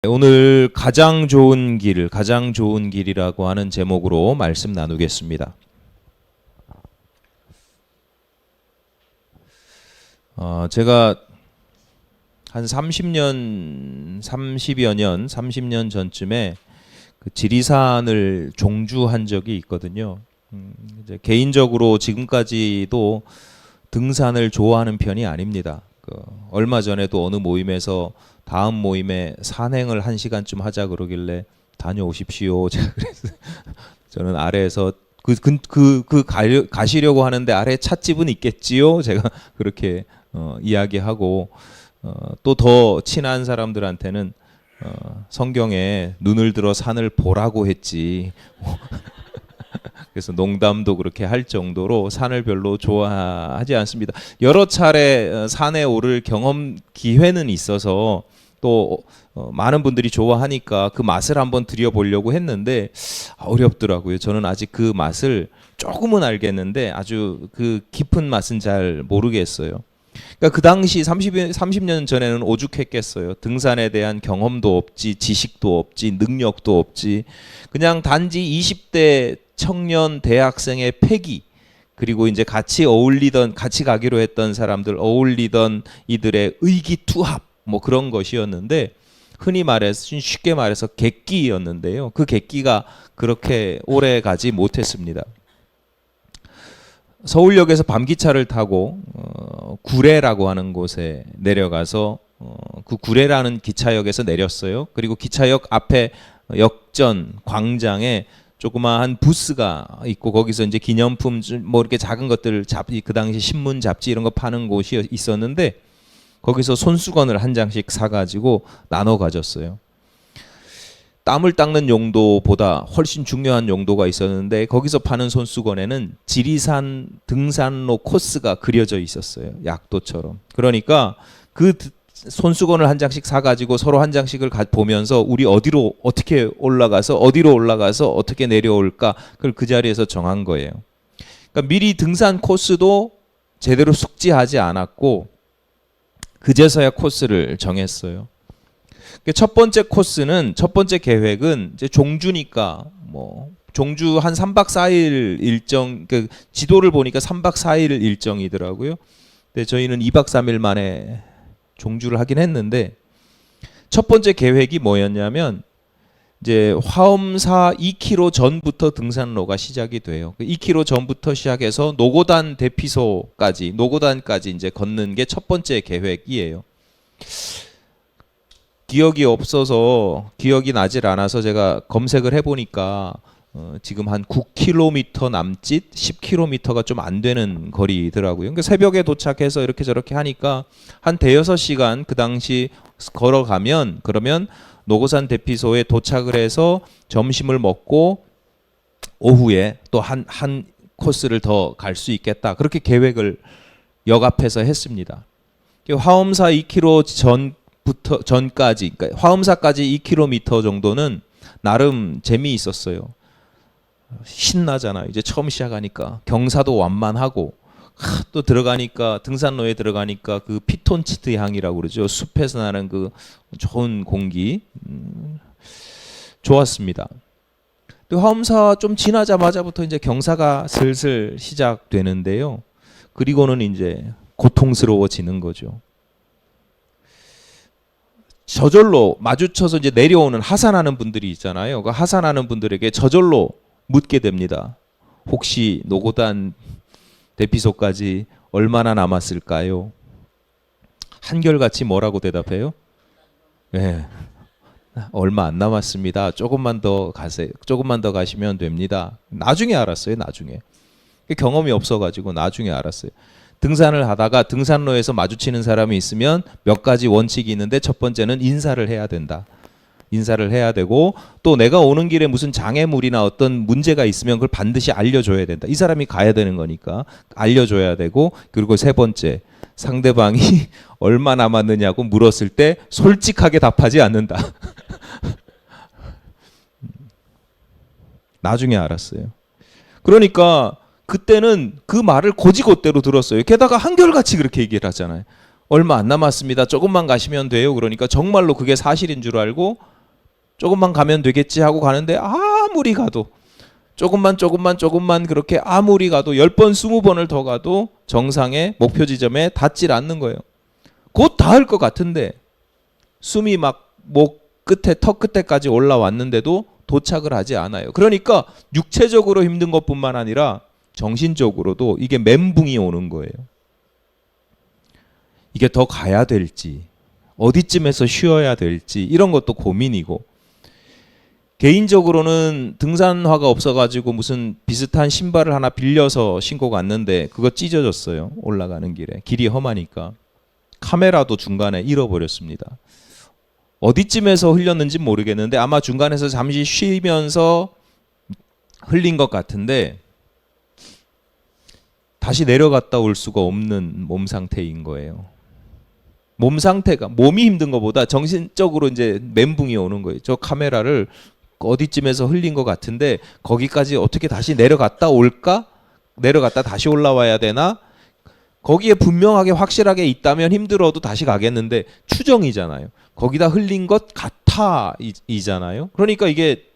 오늘 가장 좋은 길이라고 하는 제목으로 말씀 나누겠습니다. 제가 한 30년 전쯤에 그 지리산을 종주한 적이 있거든요. 이제 개인적으로 지금까지도 등산을 좋아하는 편이 아닙니다. 얼마 전에도 어느 모임에서 다음 모임에 산행을 1시간쯤 하자 그러길래 다녀오십시오. 제가 그래서 저는 아래에서 가시려고 하는데 아래 찻집은 있겠지요. 제가 그렇게 이야기하고 또 더 친한 사람들한테는 성경에 눈을 들어 산을 보라고 했지. 그래서 농담도 그렇게 할 정도로 산을 별로 좋아하지 않습니다. 여러 차례 산에 오를 경험 기회는 있어서 또 많은 분들이 좋아하니까 그 맛을 한번 드려보려고 했는데 어렵더라고요. 저는 아직 그 맛을 조금은 알겠는데 아주 그 깊은 맛은 잘 모르겠어요. 그러니까 그 당시 30년 전에는 오죽했겠어요. 등산에 대한 경험도 없지, 지식도 없지, 능력도 없지. 그냥 단지 20대 청년 대학생의 패기, 그리고 이제 같이 가기로 했던 사람들, 어울리던 이들의 의기투합, 뭐 그런 것이었는데, 쉽게 말해서 객기였는데요. 그 객기가 그렇게 오래 가지 못했습니다. 서울역에서 밤기차를 타고 구례라고 하는 곳에 내려가서 그 구례라는 기차역에서 내렸어요. 그리고 기차역 앞에 역전 광장에 조그마한 부스가 있고 거기서 이제 기념품 뭐 이렇게 작은 것들 그 당시 신문 잡지 이런 거 파는 곳이 있었는데 거기서 손수건을 한 장씩 사가지고 나눠 가졌어요. 땀을 닦는 용도보다 훨씬 중요한 용도가 있었는데 거기서 파는 손수건에는 지리산 등산로 코스가 그려져 있었어요. 약도처럼. 그러니까 그 손수건을 한 장씩 사가지고 서로 한 장씩을 보면서 우리 어디로 올라가서 어떻게 내려올까 그걸 그 자리에서 정한 거예요. 그러니까 미리 등산 코스도 제대로 숙지하지 않았고 그제서야 코스를 정했어요. 첫 번째 계획은 이제 종주니까 종주 한 3박 4일 일정, 지도를 보니까 3박 4일 일정이더라고요. 근데 저희는 2박 3일 만에 종주를 하긴 했는데 첫 번째 계획이 뭐였냐면 이제 화엄사 2km 전부터 등산로가 시작이 돼요. 2km 전부터 시작해서 노고단까지 이제 걷는 게 첫 번째 계획이에요. 기억이 나질 않아서 제가 검색을 해보니까 지금 한 9km 남짓 10km가 좀 안 되는 거리더라고요. 그러니까 새벽에 도착해서 이렇게 저렇게 하니까 한 대여섯 시간 그 당시 걸어가면 그러면 노고산 대피소에 도착을 해서 점심을 먹고 오후에 또 한 코스를 더 갈 수 있겠다. 그렇게 계획을 역 앞에서 했습니다. 화엄사 2km 전까지, 그러니까 화엄사까지 2km 정도는 나름 재미있었어요. 신나잖아. 이제 처음 시작하니까 경사도 완만하고 또 등산로에 들어가니까 그 피톤치드 향이라고 그러죠. 숲에서 나는 그 좋은 공기 좋았습니다. 화엄사 좀 지나자마자부터 이제 경사가 슬슬 시작되는데요. 그리고는 이제 고통스러워지는 거죠. 저절로 마주쳐서 이제 내려오는 하산하는 분들이 있잖아요. 그 하산하는 분들에게 저절로 묻게 됩니다. 혹시 노고단 대피소까지 얼마나 남았을까요? 한결같이 뭐라고 대답해요? 네. 얼마 안 남았습니다. 조금만 더 가시면 됩니다. 나중에 알았어요. 나중에. 경험이 없어가지고 나중에 알았어요. 등산을 하다가 등산로에서 마주치는 사람이 있으면 몇 가지 원칙이 있는데 첫 번째는 인사를 해야 된다. 인사를 해야 되고 또 내가 오는 길에 무슨 장애물이나 어떤 문제가 있으면 그걸 반드시 알려줘야 된다. 이 사람이 가야 되는 거니까 알려줘야 되고 그리고 세 번째 상대방이 얼마 남았느냐고 물었을 때 솔직하게 답하지 않는다. 나중에 알았어요. 그러니까 그때는 그 말을 곧이곧대로 들었어요. 게다가 한결같이 그렇게 얘기를 하잖아요. 얼마 안 남았습니다. 조금만 가시면 돼요. 그러니까 정말로 그게 사실인 줄 알고 조금만 가면 되겠지 하고 가는데 아무리 가도 조금만 그렇게 아무리 가도 10번 20번을 더 가도 정상의 목표 지점에 닿질 않는 거예요. 곧 닿을 것 같은데 숨이 막 목 끝에 턱 끝에까지 올라왔는데도 도착을 하지 않아요. 그러니까 육체적으로 힘든 것뿐만 아니라 정신적으로도 이게 멘붕이 오는 거예요. 이게 더 가야 될지 어디쯤에서 쉬어야 될지 이런 것도 고민이고, 개인적으로는 등산화가 없어가지고 무슨 비슷한 신발을 하나 빌려서 신고 갔는데 그거 찢어졌어요. 올라가는 길에 길이 험하니까. 카메라도 중간에 잃어버렸습니다. 어디쯤에서 흘렸는지 모르겠는데 아마 중간에서 잠시 쉬면서 흘린 것 같은데 다시 내려갔다 올 수가 없는 몸 상태인 거예요. 몸 상태가, 몸이 힘든 것보다 정신적으로 이제 멘붕이 오는 거예요. 저 카메라를 어디쯤에서 흘린 것 같은데 거기까지 어떻게 다시 내려갔다 올까? 내려갔다 다시 올라와야 되나? 거기에 분명하게 확실하게 있다면 힘들어도 다시 가겠는데 추정이잖아요. 거기다 흘린 것 같아 이잖아요. 그러니까 이게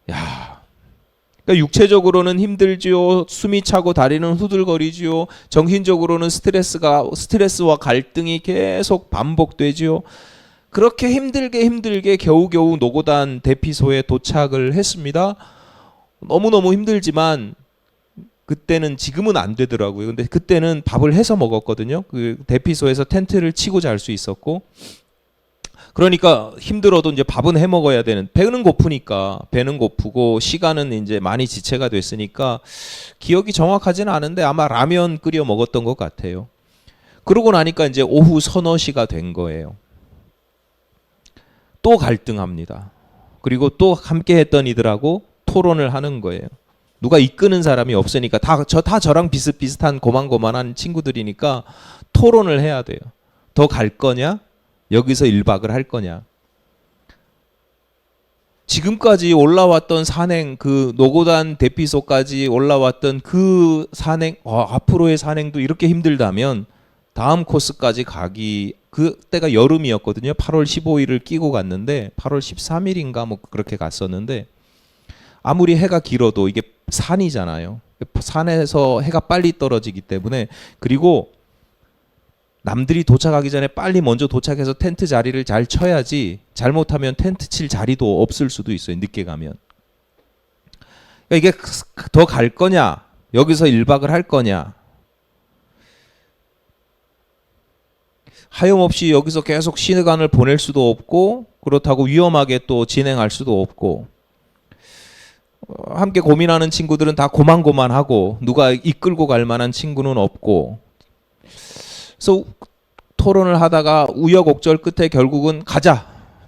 그러니까 육체적으로는 힘들지요. 숨이 차고 다리는 후들거리지요. 정신적으로는 스트레스와 갈등이 계속 반복되지요. 그렇게 힘들게 겨우겨우 노고단 대피소에 도착을 했습니다. 너무너무 힘들지만 그때는, 지금은 안 되더라고요. 근데 그때는 밥을 해서 먹었거든요. 그 대피소에서 텐트를 치고 잘 수 있었고, 그러니까 힘들어도 이제 밥은 해 먹어야 되는, 배는 고프니까, 배는 고프고 시간은 이제 많이 지체가 됐으니까 기억이 정확하지는 않은데 아마 라면 끓여 먹었던 것 같아요. 그러고 나니까 이제 오후 서너 시가 된 거예요. 또 갈등합니다. 그리고 또 함께 했던 이들하고 토론을 하는 거예요. 누가 이끄는 사람이 없으니까 다 저랑 비슷비슷한 고만고만한 친구들이니까 토론을 해야 돼요. 더 갈 거냐? 여기서 1박을 할 거냐? 지금까지 올라왔던 산행, 그 노고단 대피소까지 올라왔던 그 산행, 앞으로의 산행도 이렇게 힘들다면 다음 코스까지 가기, 그때가 여름이었거든요. 8월 15일을 끼고 갔는데 8월 13일인가 뭐 그렇게 갔었는데, 아무리 해가 길어도 이게 산이잖아요. 산에서 해가 빨리 떨어지기 때문에, 그리고 남들이 도착하기 전에 빨리 먼저 도착해서 텐트 자리를 잘 쳐야지, 잘못하면 텐트 칠 자리도 없을 수도 있어요. 늦게 가면. 그러니까 이게 더 갈 거냐, 여기서 1박을 할 거냐, 하염없이 여기서 계속 시간을 보낼 수도 없고, 그렇다고 위험하게 또 진행할 수도 없고, 함께 고민하는 친구들은 다 고만고만하고 누가 이끌고 갈 만한 친구는 없고, 그래서 토론을 하다가 우여곡절 끝에 결국은 가자,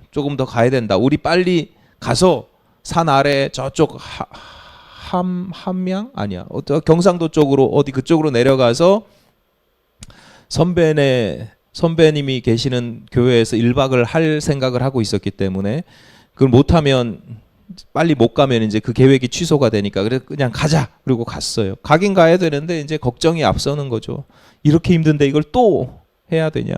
조금 더 가야 된다, 우리 빨리 가서 산 아래 저쪽 함양 아니야, 경상도 쪽으로 어디 그쪽으로 내려가서 선배님이 계시는 교회에서 1박을 할 생각을 하고 있었기 때문에, 그걸 못하면, 빨리 못 가면 이제 그 계획이 취소가 되니까, 그래서 그냥 가자 그리고 갔어요. 가긴 가야 되는데 이제 걱정이 앞서는 거죠. 이렇게 힘든데 이걸 또 해야 되냐.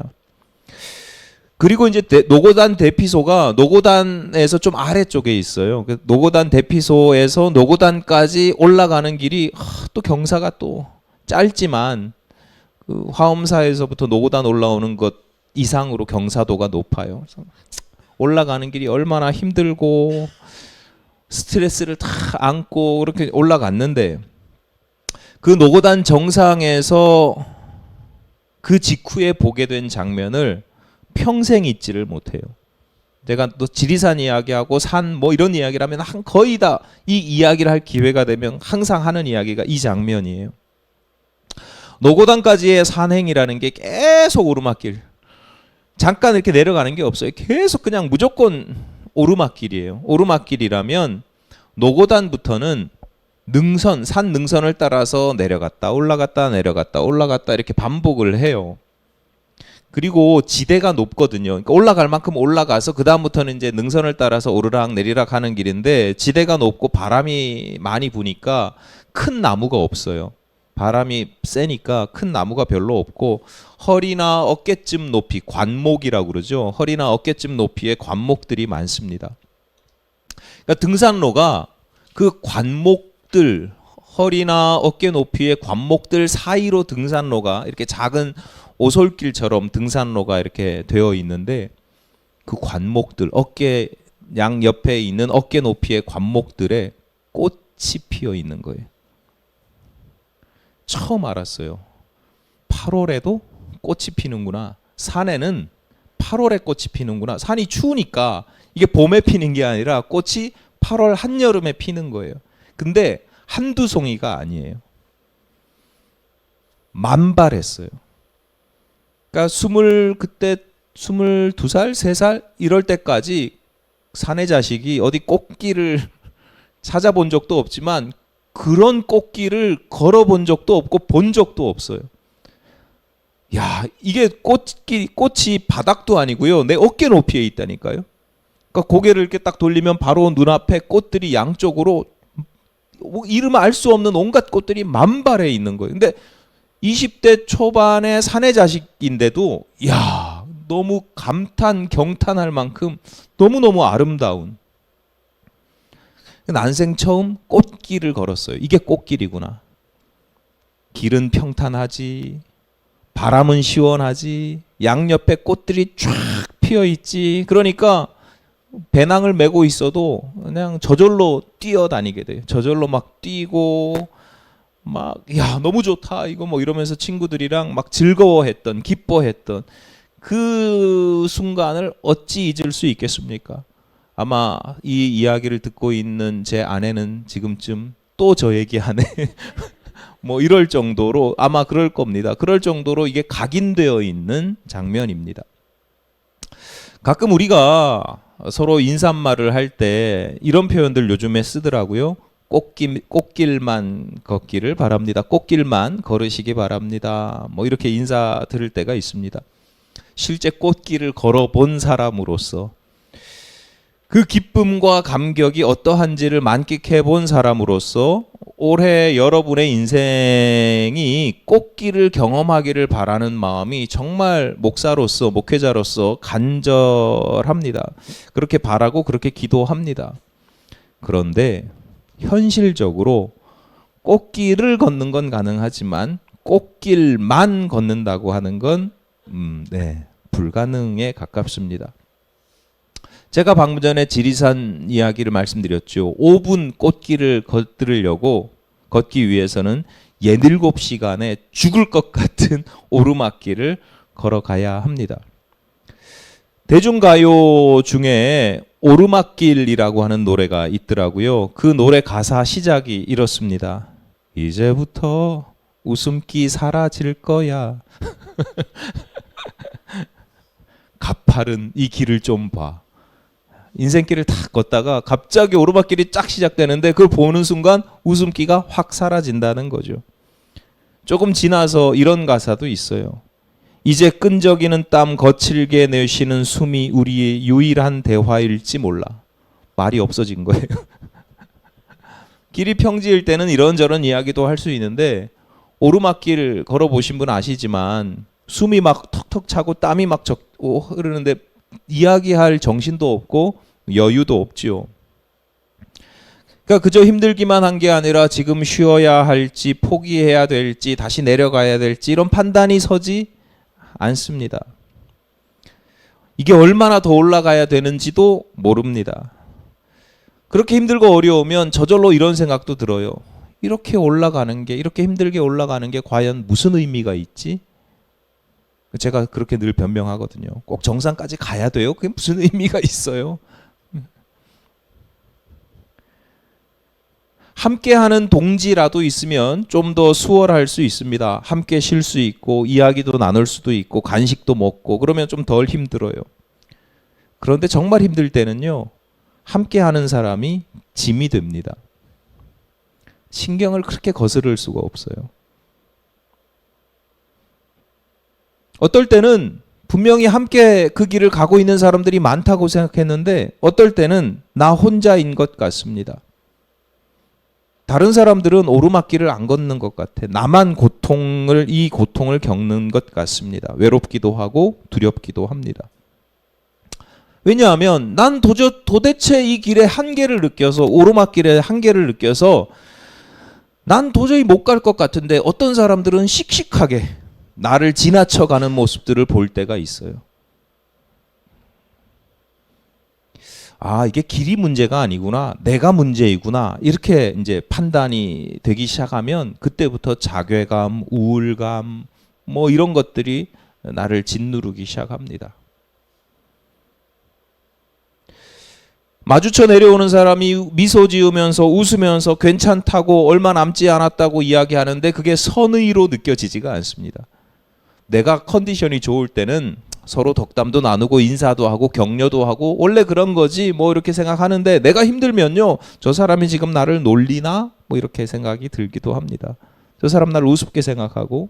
그리고 이제 노고단 대피소가 노고단에서 좀 아래쪽에 있어요. 노고단 대피소에서 노고단까지 올라가는 길이 또 경사가 또 짧지만 그 화엄사에서부터 노고단 올라오는 것 이상으로 경사도가 높아요. 그래서 올라가는 길이 얼마나 힘들고 스트레스를 다 안고 그렇게 올라갔는데, 그 노고단 정상에서 그 직후에 보게 된 장면을 평생 잊지를 못해요. 제가 또 지리산 이야기하고 산 뭐 이런 이야기를 하면 거의 다 이 이야기를 할 기회가 되면 항상 하는 이야기가 이 장면이에요. 노고단까지의 산행이라는 게 계속 오르막길, 잠깐 이렇게 내려가는 게 없어요. 계속 그냥 무조건 오르막길이에요. 오르막길이라면 노고단부터는 능선, 산 능선을 따라서 내려갔다 올라갔다 내려갔다 올라갔다 이렇게 반복을 해요. 그리고 지대가 높거든요. 그러니까 올라갈 만큼 올라가서 그 다음부터는 이제 능선을 따라서 오르락 내리락 하는 길인데, 지대가 높고 바람이 많이 부니까 큰 나무가 없어요. 바람이 세니까 큰 나무가 별로 없고, 허리나 어깨쯤 높이, 관목이라고 그러죠. 허리나 어깨쯤 높이의 관목들이 많습니다. 그러니까 등산로가 그 관목들, 허리나 어깨 높이의 관목들 사이로 등산로가 이렇게 작은 오솔길처럼 등산로가 이렇게 되어 있는데, 그 관목들, 어깨 양 옆에 있는 어깨 높이의 관목들에 꽃이 피어 있는 거예요. 처음 알았어요. 8월에도 꽃이 피는구나. 산에는 8월에 꽃이 피는구나. 산이 추우니까 이게 봄에 피는 게 아니라 꽃이 8월 한여름에 피는 거예요. 근데 한두 송이가 아니에요. 만발했어요. 그러니까 그때 22살, 3살 이럴 때까지 사내 자식이 어디 꽃길을 찾아본 적도 없지만 그런 꽃길을 걸어본 적도 없고 본 적도 없어요. 야, 이게 꽃이 바닥도 아니고요. 내 어깨 높이에 있다니까요. 그러니까 고개를 이렇게 딱 돌리면 바로 눈앞에 꽃들이 양쪽으로 이름 알 수 없는 온갖 꽃들이 만발해 있는 거예요. 근데 20대 초반의 사내 자식인데도 야, 너무 경탄할 만큼 너무너무 아름다운, 난생 처음 꽃길을 걸었어요. 이게 꽃길이구나. 길은 평탄하지, 바람은 시원하지, 양옆에 꽃들이 쫙 피어 있지. 그러니까 배낭을 메고 있어도 그냥 저절로 뛰어다니게 돼요. 저절로 막 뛰고 막 야, 너무 좋다 이거 뭐 이러면서 친구들이랑 막 즐거워했던, 기뻐했던 그 순간을 어찌 잊을 수 있겠습니까? 아마 이 이야기를 듣고 있는 제 아내는 지금쯤 또 저 얘기하네 뭐 이럴 정도로, 아마 그럴 겁니다. 그럴 정도로 이게 각인되어 있는 장면입니다. 가끔 우리가 서로 인사말을 할 때 이런 표현들 요즘에 쓰더라고요. 꽃길만 걷기를 바랍니다. 꽃길만 걸으시기 바랍니다. 뭐 이렇게 인사 들을 때가 있습니다. 실제 꽃길을 걸어본 사람으로서 그 기쁨과 감격이 어떠한지를 만끽해 본 사람으로서 올해 여러분의 인생이 꽃길을 경험하기를 바라는 마음이 정말 목사로서, 목회자로서 간절합니다. 그렇게 바라고 그렇게 기도합니다. 그런데 현실적으로 꽃길을 걷는 건 가능하지만 꽃길만 걷는다고 하는 건 불가능에 가깝습니다. 제가 방금 전에 지리산 이야기를 말씀드렸죠. 5분 꽃길을 걷기 위해서는 7시간에 죽을 것 같은 오르막길을 걸어가야 합니다. 대중가요 중에 오르막길이라고 하는 노래가 있더라고요. 그 노래 가사 시작이 이렇습니다. 이제부터 웃음기 사라질 거야. 가파른 이 길을 좀 봐. 인생길을 다 걷다가 갑자기 오르막길이 쫙 시작되는데 그걸 보는 순간 웃음기가 확 사라진다는 거죠. 조금 지나서 이런 가사도 있어요. 이제 끈적이는 땀 거칠게 내쉬는 숨이 우리의 유일한 대화일지 몰라. 말이 없어진 거예요. 길이 평지일 때는 이런저런 이야기도 할 수 있는데, 오르막길 걸어보신 분 아시지만 숨이 막 턱턱 차고 땀이 막 흐르는데 이야기할 정신도 없고 여유도 없지요. 그러니까 그저 힘들기만 한 게 아니라 지금 쉬어야 할지 포기해야 될지 다시 내려가야 될지 이런 판단이 서지 않습니다. 이게 얼마나 더 올라가야 되는지도 모릅니다. 그렇게 힘들고 어려우면 저절로 이런 생각도 들어요. 이렇게 힘들게 올라가는 게 과연 무슨 의미가 있지? 제가 그렇게 늘 변명하거든요. 꼭 정상까지 가야 돼요? 그게 무슨 의미가 있어요? 함께하는 동지라도 있으면 좀 더 수월할 수 있습니다. 함께 쉴 수 있고 이야기도 나눌 수도 있고 간식도 먹고 그러면 좀 덜 힘들어요. 그런데 정말 힘들 때는요, 함께하는 사람이 짐이 됩니다. 신경을 그렇게 거스를 수가 없어요. 어떨 때는 분명히 함께 그 길을 가고 있는 사람들이 많다고 생각했는데 어떨 때는 나 혼자인 것 같습니다. 다른 사람들은 오르막길을 안 걷는 것 같아. 나만 이 고통을 겪는 것 같습니다. 외롭기도 하고 두렵기도 합니다. 왜냐하면 난 도대체 이 길의 한계를 느껴서, 오르막길의 한계를 느껴서 난 도저히 못 갈 것 같은데 어떤 사람들은 씩씩하게 나를 지나쳐가는 모습들을 볼 때가 있어요. 아, 이게 길이 문제가 아니구나, 내가 문제이구나, 이렇게 이제 판단이 되기 시작하면 그때부터 자괴감, 우울감 뭐 이런 것들이 나를 짓누르기 시작합니다. 마주쳐 내려오는 사람이 미소 지으면서 웃으면서 괜찮다고, 얼마 남지 않았다고 이야기하는데 그게 선의로 느껴지지가 않습니다. 내가 컨디션이 좋을 때는 서로 덕담도 나누고 인사도 하고 격려도 하고 원래 그런 거지 뭐 이렇게 생각하는데, 내가 힘들면요, 저 사람이 지금 나를 놀리나 뭐 이렇게 생각이 들기도 합니다. 저 사람 나를 우습게 생각하고,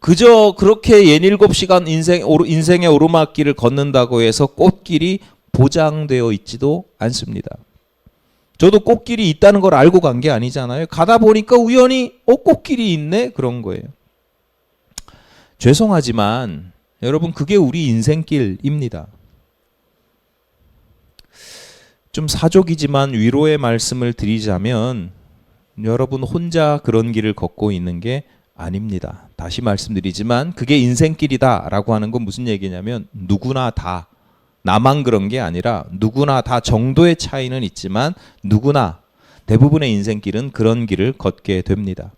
그저 그렇게 67시간 인생의 오르막길을 걷는다고 해서 꽃길이 보장되어 있지도 않습니다. 저도 꽃길이 있다는 걸 알고 간 게 아니잖아요. 가다 보니까 우연히 꽃길이 있네, 그런 거예요. 죄송하지만 여러분, 그게 우리 인생길입니다. 좀 사족이지만 위로의 말씀을 드리자면, 여러분 혼자 그런 길을 걷고 있는 게 아닙니다. 다시 말씀드리지만 그게 인생길이다 라고 하는 건 무슨 얘기냐면, 누구나 다, 나만 그런 게 아니라 누구나 다, 정도의 차이는 있지만 누구나 대부분의 인생길은 그런 길을 걷게 됩니다.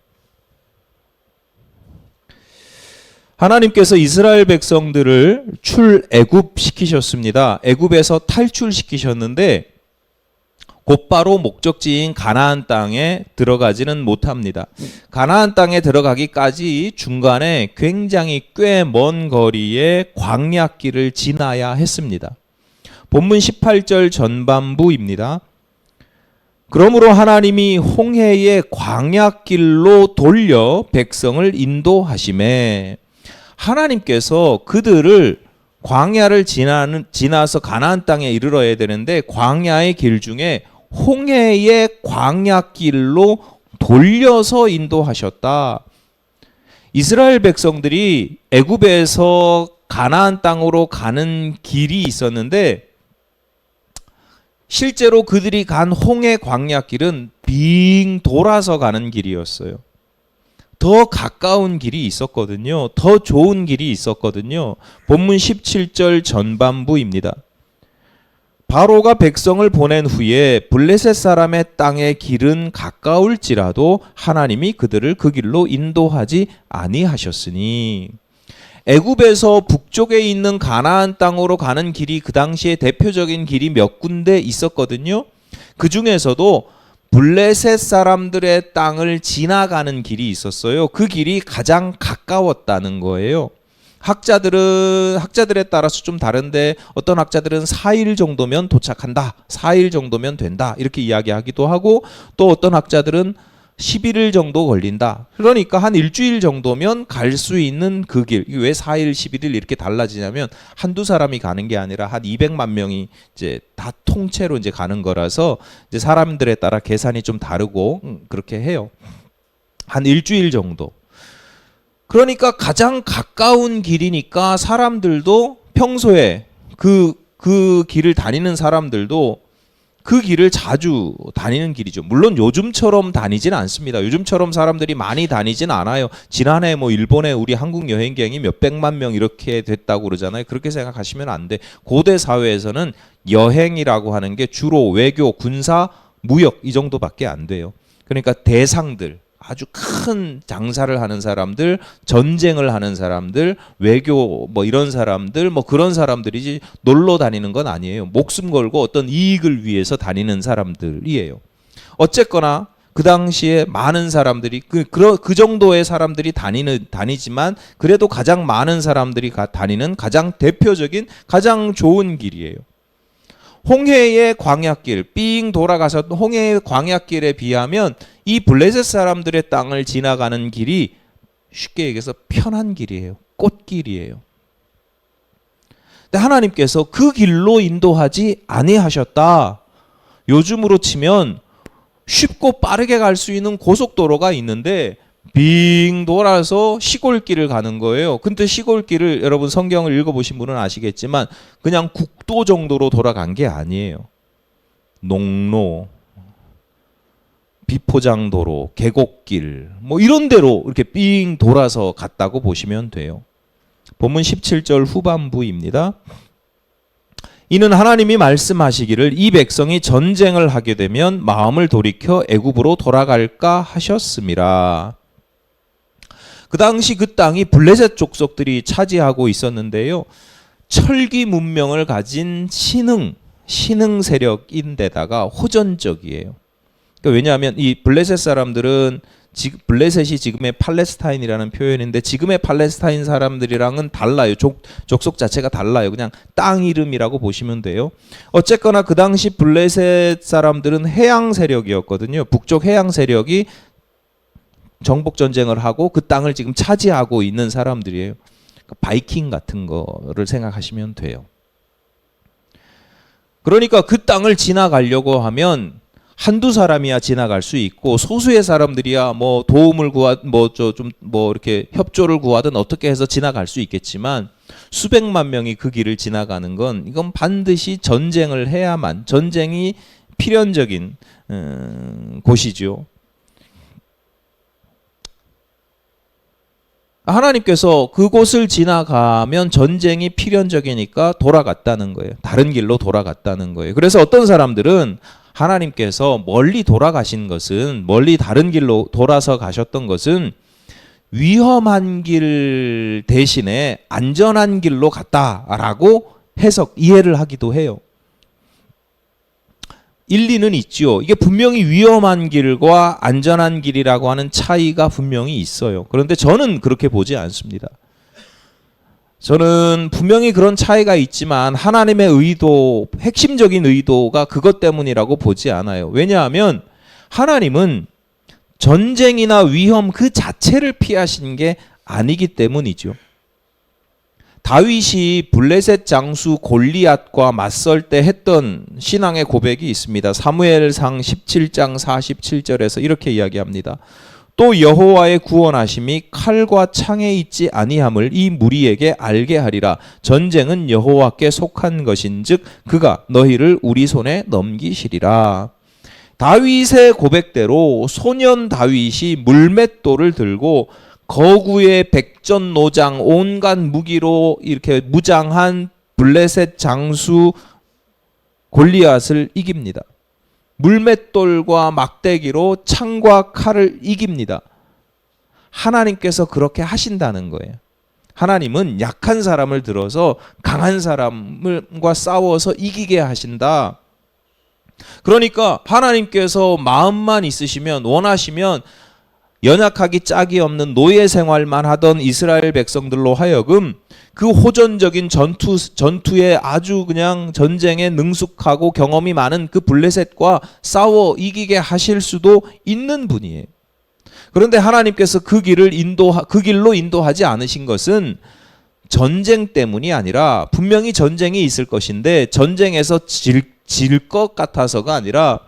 하나님께서 이스라엘 백성들을 출애굽시키셨습니다. 애굽에서 탈출시키셨는데 곧바로 목적지인 가나안 땅에 들어가지는 못합니다. 가나안 땅에 들어가기까지 중간에 굉장히 꽤 먼 거리의 광야길을 지나야 했습니다. 본문 18절 전반부입니다. 그러므로 하나님이 홍해의 광야길로 돌려 백성을 인도하시매, 하나님께서 그들을 광야를 지나서 가나안 땅에 이르러야 되는데 광야의 길 중에 홍해의 광야길로 돌려서 인도하셨다. 이스라엘 백성들이 애굽에서 가나안 땅으로 가는 길이 있었는데, 실제로 그들이 간 홍해 광야길은 빙 돌아서 가는 길이었어요. 더 가까운 길이 있었거든요. 더 좋은 길이 있었거든요. 본문 17절 전반부입니다. 바로가 백성을 보낸 후에 블레셋 사람의 땅의 길은 가까울지라도 하나님이 그들을 그 길로 인도하지 아니하셨으니, 애굽에서 북쪽에 있는 가나안 땅으로 가는 길이 그 당시에 대표적인 길이 몇 군데 있었거든요. 그 중에서도 블레셋 사람들의 땅을 지나가는 길이 있었어요. 그 길이 가장 가까웠다는 거예요. 학자들에 따라서 좀 다른데, 어떤 학자들은 4일 정도면 도착한다, 4일 정도면 된다, 이렇게 이야기하기도 하고, 또 어떤 학자들은 11일 정도 걸린다. 그러니까 한 일주일 정도면 갈 수 있는 그 길. 왜 4일, 11일 이렇게 달라지냐면, 한두 사람이 가는 게 아니라 한 200만 명이 이제 다 통째로 이제 가는 거라서 이제 사람들에 따라 계산이 좀 다르고 그렇게 해요. 한 일주일 정도. 그러니까 가장 가까운 길이니까 사람들도 평소에 그 길을 다니는 사람들도 그 길을 자주 다니는 길이죠. 물론 요즘처럼 다니진 않습니다. 요즘처럼 사람들이 많이 다니진 않아요. 지난해 뭐 일본에 우리 한국 여행객이 몇백만 명 이렇게 됐다고 그러잖아요. 그렇게 생각하시면 안 돼. 고대 사회에서는 여행이라고 하는 게 주로 외교, 군사, 무역 이 정도밖에 안 돼요. 그러니까 대상들, 아주 큰 장사를 하는 사람들, 전쟁을 하는 사람들, 외교 뭐 이런 사람들, 뭐 그런 사람들이지 놀러 다니는 건 아니에요. 목숨 걸고 어떤 이익을 위해서 다니는 사람들이에요. 어쨌거나 그 당시에 많은 사람들이 그 정도의 사람들이 다니지만 그래도 가장 많은 사람들이 다니는 가장 대표적인 가장 좋은 길이에요. 홍해의 광야길, 삥 돌아가서 홍해의 광야길에 비하면 이 블레셋 사람들의 땅을 지나가는 길이 쉽게 얘기해서 편한 길이에요. 꽃길이에요. 근데 하나님께서 그 길로 인도하지 아니하셨다. 요즘으로 치면 쉽고 빠르게 갈 수 있는 고속도로가 있는데 빙 돌아서 시골길을 가는 거예요. 근데 시골길을 여러분 성경을 읽어보신 분은 아시겠지만 그냥 국도 정도로 돌아간 게 아니에요. 농로, 비포장도로, 계곡길 뭐 이런 데로 이렇게 빙 돌아서 갔다고 보시면 돼요. 본문 17절 후반부입니다. 이는 하나님이 말씀하시기를 이 백성이 전쟁을 하게 되면 마음을 돌이켜 애굽으로 돌아갈까 하셨음이라. 그 당시 그 땅이 블레셋 족속들이 차지하고 있었는데요. 철기 문명을 가진 신흥 세력인데다가 호전적이에요. 그러니까 왜냐하면 이 블레셋 사람들은 블레셋이 지금의 팔레스타인이라는 표현인데 지금의 팔레스타인 사람들이랑은 달라요. 족속 자체가 달라요. 그냥 땅 이름이라고 보시면 돼요. 어쨌거나 그 당시 블레셋 사람들은 해양 세력이었거든요. 북쪽 해양 세력이 정복 전쟁을 하고 그 땅을 지금 차지하고 있는 사람들이에요. 바이킹 같은 거를 생각하시면 돼요. 그러니까 그 땅을 지나가려고 하면 한두 사람이야 지나갈 수 있고 소수의 사람들이야 뭐 도움을 이렇게 협조를 구하든 어떻게 해서 지나갈 수 있겠지만 수백만 명이 그 길을 지나가는 건 이건 반드시 전쟁을 해야만 전쟁이 필연적인 곳이죠. 하나님께서 그곳을 지나가면 전쟁이 필연적이니까 돌아갔다는 거예요. 다른 길로 돌아갔다는 거예요. 그래서 어떤 사람들은 하나님께서 멀리 돌아가신 것은 멀리 다른 길로 돌아서 가셨던 것은 위험한 길 대신에 안전한 길로 갔다라고 이해를 하기도 해요. 일리는 있죠. 이게 분명히 위험한 길과 안전한 길이라고 하는 차이가 분명히 있어요. 그런데 저는 그렇게 보지 않습니다. 저는 분명히 그런 차이가 있지만 하나님의 의도, 핵심적인 의도가 그것 때문이라고 보지 않아요. 왜냐하면 하나님은 전쟁이나 위험 그 자체를 피하신 게 아니기 때문이죠. 다윗이 블레셋 장수 골리앗과 맞설 때 했던 신앙의 고백이 있습니다. 사무엘상 17장 47절에서 이렇게 이야기합니다. 또 여호와의 구원하심이 칼과 창에 있지 아니함을 이 무리에게 알게 하리라. 전쟁은 여호와께 속한 것인즉 그가 너희를 우리 손에 넘기시리라. 다윗의 고백대로 소년 다윗이 물맷돌을 들고 거구의 백전노장 온갖 무기로 이렇게 무장한 블레셋 장수 골리앗을 이깁니다. 물맷돌과 막대기로 창과 칼을 이깁니다. 하나님께서 그렇게 하신다는 거예요. 하나님은 약한 사람을 들어서 강한 사람과 싸워서 이기게 하신다. 그러니까 하나님께서 마음만 있으시면 원하시면 연약하기 짝이 없는 노예 생활만 하던 이스라엘 백성들로 하여금 그 호전적인 전투에 아주 그냥 전쟁에 능숙하고 경험이 많은 그 블레셋과 싸워 이기게 하실 수도 있는 분이에요. 그런데 하나님께서 그 길로 인도하지 않으신 것은 전쟁 때문이 아니라 분명히 전쟁이 있을 것인데 전쟁에서 질 것 같아서가 아니라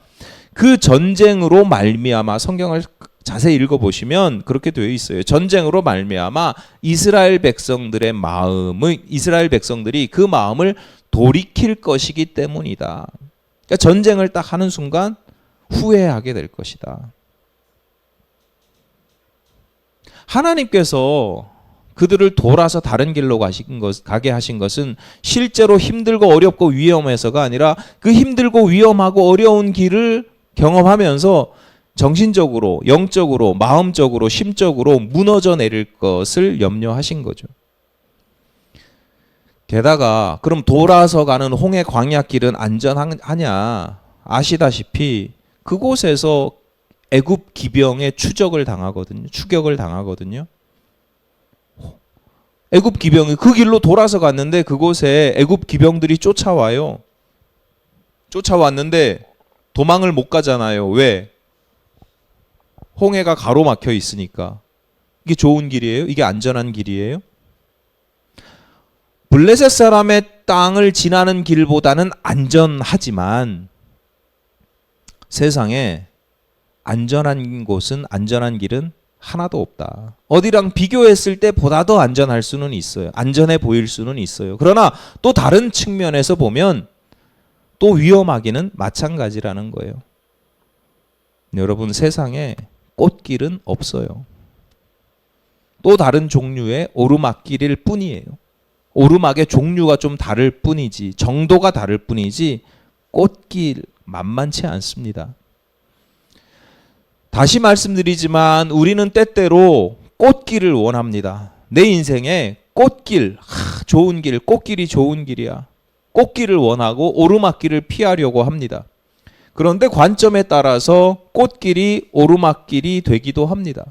그 전쟁으로 말미암아 성경을 자세히 읽어보시면 그렇게 되어 있어요. 전쟁으로 말미암아 이스라엘 백성들이 그 마음을 돌이킬 것이기 때문이다. 그러니까 전쟁을 딱 하는 순간 후회하게 될 것이다. 하나님께서 그들을 돌아서 다른 길로 가게 하신 것은 실제로 힘들고 어렵고 위험해서가 아니라 그 힘들고 위험하고 어려운 길을 경험하면서 정신적으로, 영적으로, 마음적으로, 심적으로 무너져 내릴 것을 염려하신 거죠. 게다가 그럼 돌아서 가는 홍해 광야길은 안전하냐? 아시다시피 그곳에서 애굽 기병의 추격을 당하거든요. 애굽 기병이 그 길로 돌아서 갔는데 그곳에 애굽 기병들이 쫓아와요. 쫓아왔는데 도망을 못 가잖아요. 왜? 홍해가 가로막혀 있으니까. 이게 좋은 길이에요? 이게 안전한 길이에요? 블레셋 사람의 땅을 지나는 길보다는 안전하지만 세상에 안전한 곳은, 안전한 길은 하나도 없다. 어디랑 비교했을 때 보다 더 안전할 수는 있어요. 안전해 보일 수는 있어요. 그러나 또 다른 측면에서 보면 또 위험하기는 마찬가지라는 거예요. 여러분, 세상에 꽃길은 없어요. 또 다른 종류의 오르막길일 뿐이에요. 오르막의 종류가 좀 다를 뿐이지, 정도가 다를 뿐이지 꽃길 만만치 않습니다. 다시 말씀드리지만 우리는 때때로 꽃길을 원합니다. 내 인생에 꽃길, 좋은 길, 꽃길이 좋은 길이야. 꽃길을 원하고 오르막길을 피하려고 합니다. 그런데 관점에 따라서 꽃길이 오르막길이 되기도 합니다.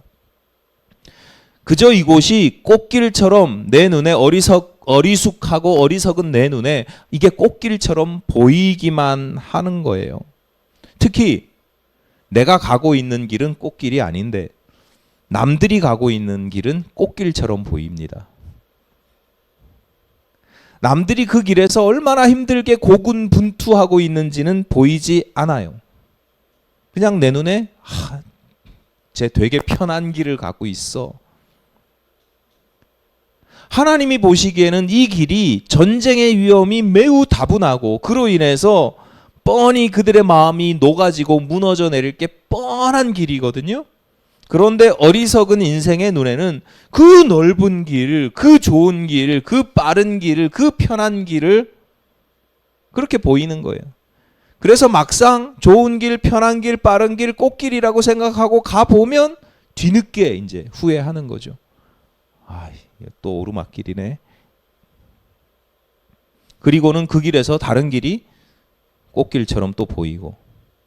그저 이곳이 꽃길처럼 내 눈에 어리숙하고 어리석은 내 눈에 이게 꽃길처럼 보이기만 하는 거예요. 특히 내가 가고 있는 길은 꽃길이 아닌데 남들이 가고 있는 길은 꽃길처럼 보입니다. 남들이 그 길에서 얼마나 힘들게 고군분투하고 있는지는 보이지 않아요. 그냥 내 눈에 쟤 되게 편한 길을 가고 있어. 하나님이 보시기에는 이 길이 전쟁의 위험이 매우 다분하고 그로 인해서 뻔히 그들의 마음이 녹아지고 무너져 내릴 게 뻔한 길이거든요. 그런데 어리석은 인생의 눈에는 그 넓은 길, 그 좋은 길, 그 빠른 길, 그 편한 길을 그렇게 보이는 거예요. 그래서 막상 좋은 길, 편한 길, 빠른 길, 꽃길이라고 생각하고 가보면 뒤늦게 이제 후회하는 거죠. 또 오르막길이네. 그리고는 그 길에서 다른 길이 꽃길처럼 또 보이고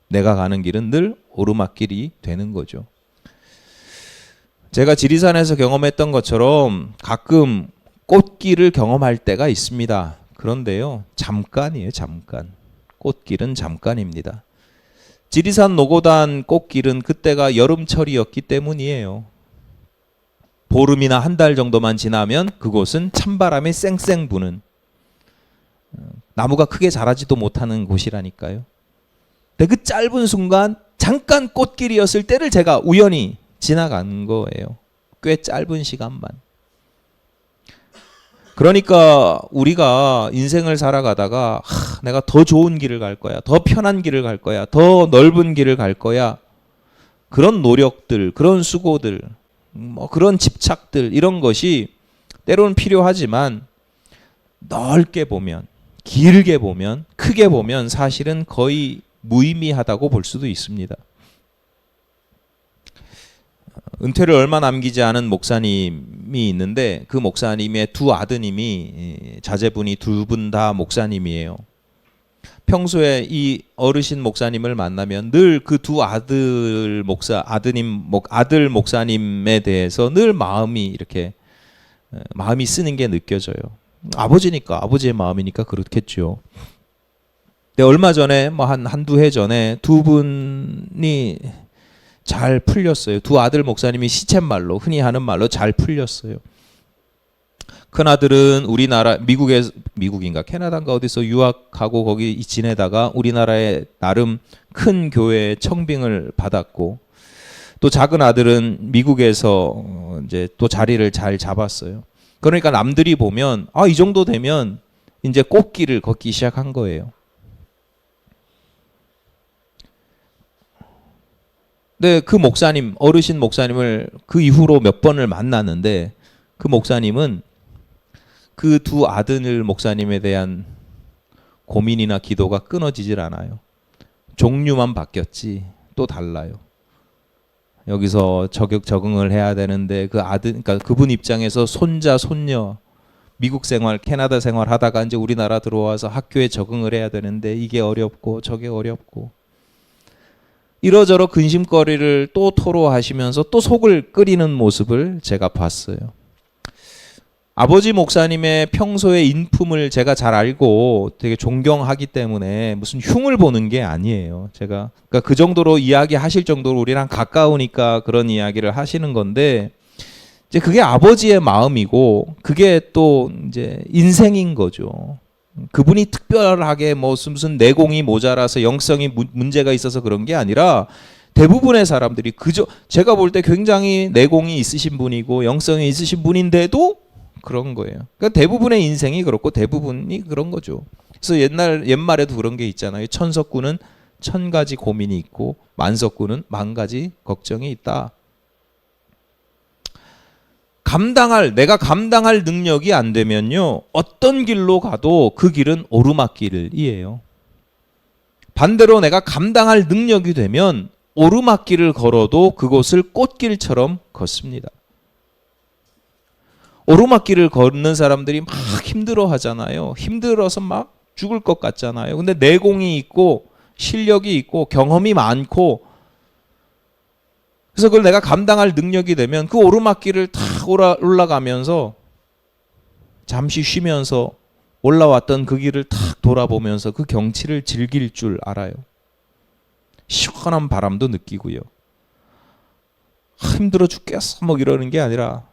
내가 가는 길은 늘 오르막길이 되는 거죠. 제가 지리산에서 경험했던 것처럼 가끔 꽃길을 경험할 때가 있습니다. 그런데요, 잠깐이에요, 잠깐. 꽃길은 잠깐입니다. 지리산 노고단 꽃길은 그때가 여름철이었기 때문이에요. 보름이나 한 달 정도만 지나면 그곳은 찬바람이 쌩쌩 부는, 나무가 크게 자라지도 못하는 곳이라니까요. 근데 그 짧은 순간 잠깐 꽃길이었을 때를 제가 우연히 지나간 거예요. 꽤 짧은 시간만. 그러니까 우리가 인생을 살아가다가 내가 더 좋은 길을 갈 거야, 더 편한 길을 갈 거야, 더 넓은 길을 갈 거야, 그런 노력들, 그런 수고들, 그런 집착들, 이런 것이 때로는 필요하지만 넓게 보면, 길게 보면, 크게 보면 사실은 거의 무의미하다고 볼 수도 있습니다. 은퇴를 얼마 남기지 않은 목사님이 있는데 그 목사님의 두 아드님이, 자제분이 두 분 다 목사님이에요. 평소에 이 어르신 목사님을 만나면 늘 그 두 아들 목사님에 대해서 늘 마음이 쓰는 게 느껴져요. 아버지니까, 아버지의 마음이니까 그렇겠죠. 근데 얼마 전에 한두 해 전에 두 분이 잘 풀렸어요. 두 아들 목사님이 시쳇말로, 흔히 하는 말로 잘 풀렸어요. 큰 아들은 우리나라 미국인가 캐나다인가 어디서 유학하고 거기 지내다가 우리나라의 나름 큰 교회에 청빙을 받았고, 또 작은 아들은 미국에서 이제 또 자리를 잘 잡았어요. 그러니까 남들이 보면 이 정도 되면 이제 꽃길을 걷기 시작한 거예요. 근데 그 목사님, 어르신 목사님을 그 이후로 몇 번을 만났는데 그 목사님은 그 두 아들 목사님에 대한 고민이나 기도가 끊어지질 않아요. 종류만 바뀌었지 또 달라요. 여기서 적응을 해야 되는데 그러니까 그분 입장에서 손자, 손녀, 미국 생활, 캐나다 생활 하다가 이제 우리나라 들어와서 학교에 적응을 해야 되는데 이게 어렵고 저게 어렵고, 이러저러 근심거리를 또 토로하시면서 또 속을 끓이는 모습을 제가 봤어요. 아버지 목사님의 평소의 인품을 제가 잘 알고 되게 존경하기 때문에 무슨 흉을 보는 게 아니에요. 그러니까 그 정도로 이야기하실 정도로 우리랑 가까우니까 그런 이야기를 하시는 건데, 이제 그게 아버지의 마음이고 그게 또 이제 인생인 거죠. 그분이 특별하게 무슨 내공이 모자라서 영성이 문제가 있어서 그런 게 아니라 대부분의 사람들이 그저 제가 볼 때 굉장히 내공이 있으신 분이고 영성이 있으신 분인데도 그런 거예요. 그러니까 대부분의 인생이 그렇고 대부분이 그런 거죠. 그래서 옛말에도 그런 게 있잖아요. 천석구는 1000가지 고민이 있고 만석구는 10,000가지 걱정이 있다. 내가 감당할 능력이 안 되면요, 어떤 길로 가도 그 길은 오르막길이에요. 반대로 내가 감당할 능력이 되면 오르막길을 걸어도 그곳을 꽃길처럼 걷습니다. 오르막길을 걷는 사람들이 막 힘들어 하잖아요. 힘들어서 막 죽을 것 같잖아요. 근데 내공이 있고 실력이 있고 경험이 많고 그래서 그걸 내가 감당할 능력이 되면 그 오르막길을 탁 올라가면서 잠시 쉬면서 올라왔던 그 길을 탁 돌아보면서 그 경치를 즐길 줄 알아요. 시원한 바람도 느끼고요. 힘들어 죽겠어 이러는 게 아니라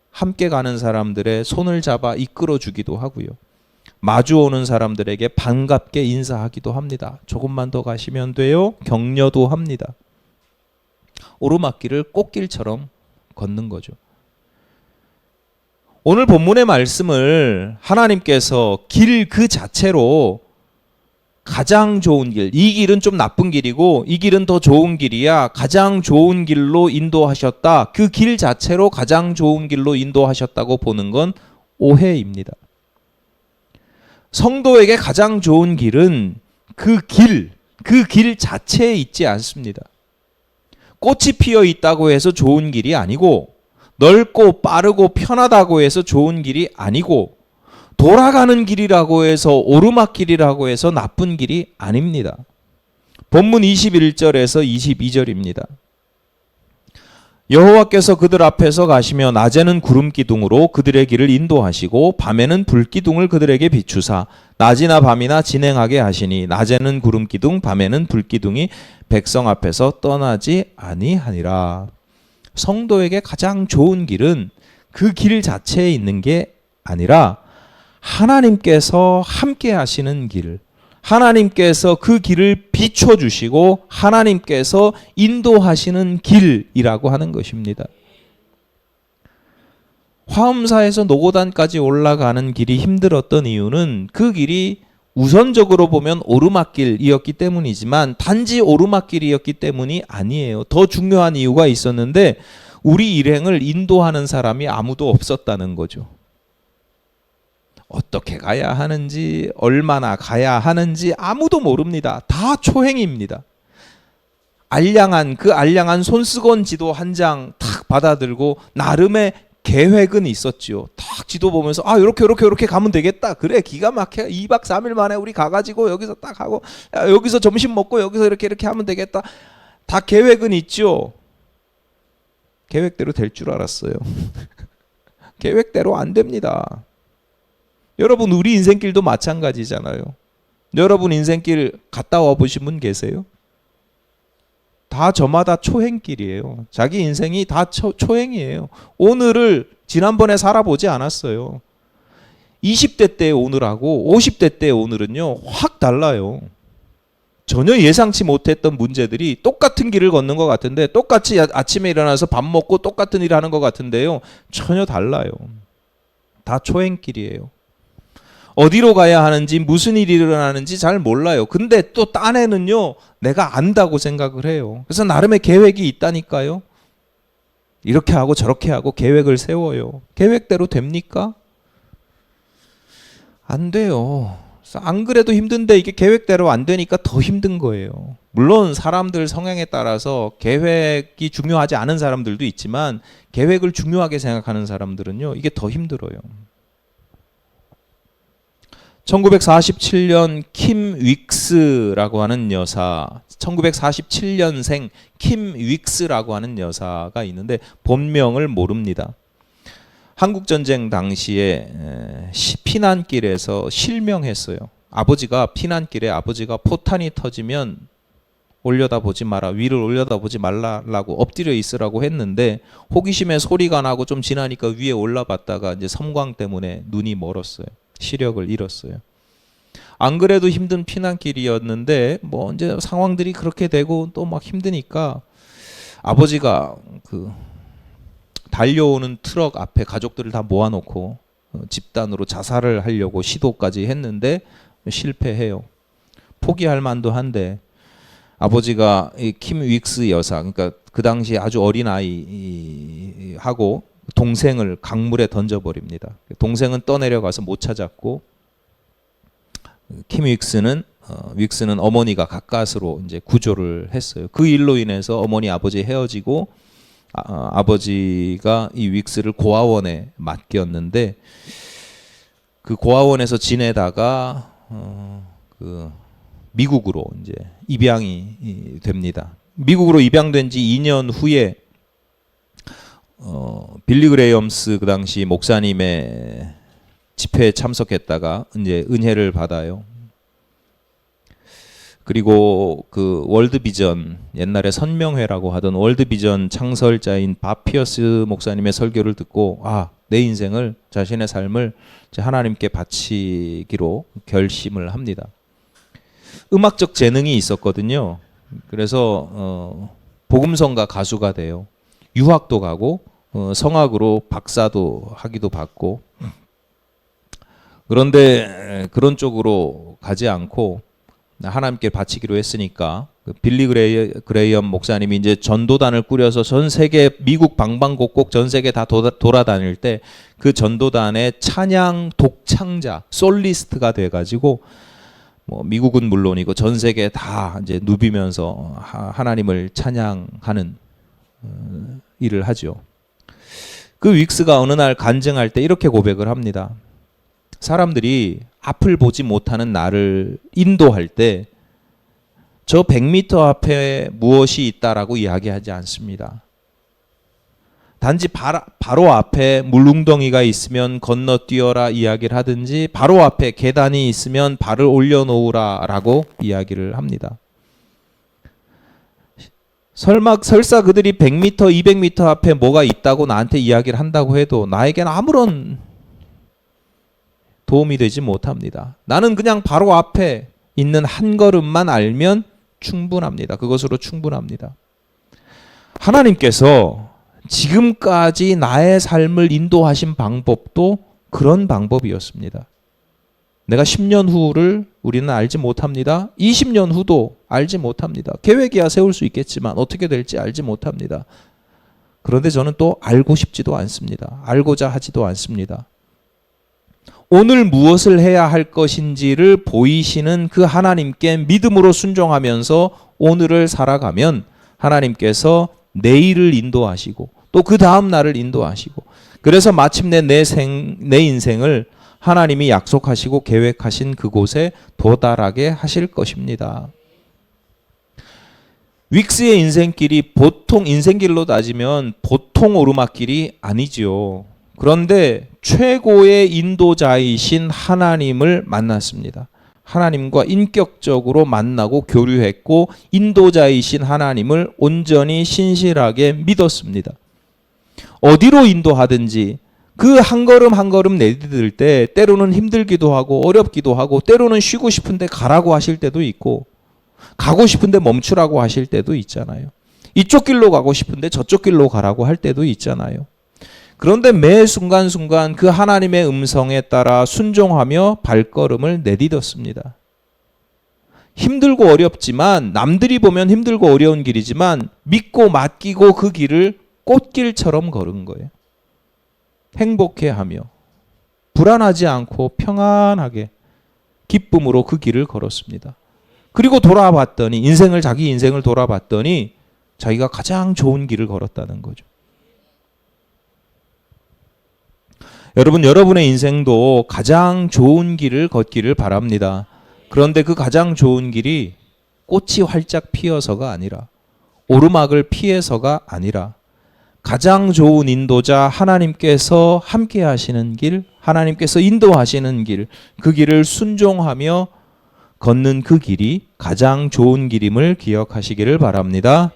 함께 가는 사람들의 손을 잡아 이끌어 주기도 하고요. 마주 오는 사람들에게 반갑게 인사하기도 합니다. 조금만 더 가시면 돼요. 격려도 합니다. 오르막길을 꽃길처럼 걷는 거죠. 오늘 본문의 말씀을 하나님께서 길 그 자체로 가장 좋은 길, 이 길은 좀 나쁜 길이고 이 길은 더 좋은 길이야, 가장 좋은 길로 인도하셨다. 그 길 자체로 가장 좋은 길로 인도하셨다고 보는 건 오해입니다. 성도에게 가장 좋은 길은 그 길 자체에 있지 않습니다. 꽃이 피어 있다고 해서 좋은 길이 아니고 넓고 빠르고 편하다고 해서 좋은 길이 아니고 돌아가는 길이라고 해서 오르막길이라고 해서 나쁜 길이 아닙니다. 본문 21절에서 22절입니다. 여호와께서 그들 앞에서 가시며 낮에는 구름 기둥으로 그들의 길을 인도하시고 밤에는 불 기둥을 그들에게 비추사 낮이나 밤이나 진행하게 하시니 낮에는 구름 기둥 밤에는 불 기둥이 백성 앞에서 떠나지 아니하니라. 성도에게 가장 좋은 길은 그 길 자체에 있는 게 아니라 하나님께서 함께 하시는 길, 하나님께서 그 길을 비춰주시고 하나님께서 인도하시는 길이라고 하는 것입니다. 화엄사에서 노고단까지 올라가는 길이 힘들었던 이유는 그 길이 우선적으로 보면 오르막길이었기 때문이지만 단지 오르막길이었기 때문이 아니에요. 더 중요한 이유가 있었는데 우리 일행을 인도하는 사람이 아무도 없었다는 거죠. 어떻게 가야 하는지 얼마나 가야 하는지 아무도 모릅니다. 다 초행입니다. 알량한 손수건 지도 한 장 탁 받아들고 나름의 계획은 있었지요. 탁 지도 보면서 이렇게 가면 되겠다. 그래 기가 막혀. 2박 3일 만에 우리 가가지고 여기서 딱 하고 여기서 점심 먹고 여기서 이렇게 하면 되겠다. 다 계획은 있죠. 계획대로 될 줄 알았어요. 계획대로 안 됩니다. 여러분 우리 인생길도 마찬가지잖아요. 여러분 인생길 갔다 와 보신 분 계세요? 다 저마다 초행길이에요. 자기 인생이 다 초행이에요. 오늘을 지난번에 살아보지 않았어요. 20대 때의 오늘하고 50대 때의 오늘은요 확 달라요. 전혀 예상치 못했던 문제들이 똑같은 길을 걷는 것 같은데 똑같이 아침에 일어나서 밥 먹고 똑같은 일을 하는 것 같은데요 전혀 달라요. 다 초행길이에요. 어디로 가야 하는지 무슨 일이 일어나는지 잘 몰라요. 근데 또 딴에는요 내가 안다고 생각을 해요. 그래서 나름의 계획이 있다니까요. 이렇게 하고 저렇게 하고 계획을 세워요. 계획대로 됩니까? 안 돼요. 안 그래도 힘든데 이게 계획대로 안 되니까 더 힘든 거예요. 물론 사람들 성향에 따라서 계획이 중요하지 않은 사람들도 있지만 계획을 중요하게 생각하는 사람들은요 이게 더 힘들어요. 1947년 킴 윅스라고 하는 여사, 1947년생 킴 윅스라고 하는 여사가 있는데 본명을 모릅니다. 한국전쟁 당시에 피난길에서 실명했어요. 아버지가 피난길에 아버지가 포탄이 터지면 올려다보지 마라, 위를 올려다보지 말라라고 엎드려 있으라고 했는데 호기심에 소리가 나고 좀 지나니까 위에 올라봤다가 이제 섬광 때문에 눈이 멀었어요. 시력을 잃었어요. 안 그래도 힘든 피난길이었는데 뭐 이제 상황들이 그렇게 되고 또 막 힘드니까 아버지가 그 달려오는 트럭 앞에 가족들을 다 모아놓고 집단으로 자살을 하려고 시도까지 했는데 실패해요. 포기할 만도 한데 아버지가 이 킴 윅스 여사, 그러니까 그 당시 아주 어린 아이하고 동생을 강물에 던져버립니다. 동생은 떠내려가서 못 찾았고 킴 윅스는 어머니가 가까스로 이제 구조를 했어요. 그 일로 인해서 어머니 아버지 헤어지고 아버지가 이 윅스를 고아원에 맡겼는데 그 고아원에서 지내다가 그 미국으로 이제 입양이 됩니다. 미국으로 입양된 지 2년 후에 빌리 그레이엄스 그 당시 목사님의 집회에 참석했다가 이제 은혜를 받아요. 그리고 그 월드비전, 옛날에 선명회라고 하던 월드비전 창설자인 밥 피어스 목사님의 설교를 듣고 내 인생을, 자신의 삶을 하나님께 바치기로 결심을 합니다. 음악적 재능이 있었거든요. 그래서 복음성가 가수가 돼요. 유학도 가고 성악으로 박사도 하기도 받고. 그런데 그런 쪽으로 가지 않고 하나님께 바치기로 했으니까 빌리 그레이엄 목사님이 이제 전도단을 꾸려서 전 세계 미국 방방곡곡 전 세계 다 돌아다닐 때 그 전도단의 찬양 독창자 솔리스트가 돼가지고 뭐 미국은 물론이고 전 세계 다 이제 누비면서 하나님을 찬양하는 일을 하죠. 그 윅스가 어느 날 간증할 때 이렇게 고백을 합니다. 사람들이 앞을 보지 못하는 나를 인도할 때 저 100m 앞에 무엇이 있다라고 이야기하지 않습니다. 단지 바로 앞에 물웅덩이가 있으면 건너뛰어라 이야기를 하든지 바로 앞에 계단이 있으면 발을 올려놓으라라고 이야기를 합니다. 설사 그들이 100m, 200m 앞에 뭐가 있다고 나한테 이야기를 한다고 해도 나에게는 아무런 도움이 되지 못합니다. 나는 그냥 바로 앞에 있는 한 걸음만 알면 충분합니다. 그것으로 충분합니다. 하나님께서 지금까지 나의 삶을 인도하신 방법도 그런 방법이었습니다. 내가 10년 후를 우리는 알지 못합니다. 20년 후도 알지 못합니다. 계획이야 세울 수 있겠지만 어떻게 될지 알지 못합니다. 그런데 저는 또 알고 싶지도 않습니다. 알고자 하지도 않습니다. 오늘 무엇을 해야 할 것인지를 보이시는 그 하나님께 믿음으로 순종하면서 오늘을 살아가면 하나님께서 내일을 인도하시고 또 그 다음 날을 인도하시고 그래서 마침내 내 인생을 하나님이 약속하시고 계획하신 그곳에 도달하게 하실 것입니다. 윅스의 인생길이 보통 인생길로 따지면 보통 오르막길이 아니지요. 그런데 최고의 인도자이신 하나님을 만났습니다. 하나님과 인격적으로 만나고 교류했고 인도자이신 하나님을 온전히 신실하게 믿었습니다. 어디로 인도하든지 그 한 걸음 한 걸음 내디딜 때 때로는 힘들기도 하고 어렵기도 하고 때로는 쉬고 싶은데 가라고 하실 때도 있고 가고 싶은데 멈추라고 하실 때도 있잖아요. 이쪽 길로 가고 싶은데 저쪽 길로 가라고 할 때도 있잖아요. 그런데 매 순간순간 그 하나님의 음성에 따라 순종하며 발걸음을 내딛었습니다. 힘들고 어렵지만 남들이 보면 힘들고 어려운 길이지만 믿고 맡기고 그 길을 꽃길처럼 걸은 거예요. 행복해하며 불안하지 않고 평안하게 기쁨으로 그 길을 걸었습니다. 그리고 돌아봤더니 자기 인생을 돌아봤더니 자기가 가장 좋은 길을 걸었다는 거죠. 여러분의 인생도 가장 좋은 길을 걷기를 바랍니다. 그런데 그 가장 좋은 길이 꽃이 활짝 피어서가 아니라 오르막을 피해서가 아니라 가장 좋은 인도자 하나님께서 함께 하시는 길, 하나님께서 인도하시는 길, 그 길을 순종하며 걷는 그 길이 가장 좋은 길임을 기억하시기를 바랍니다.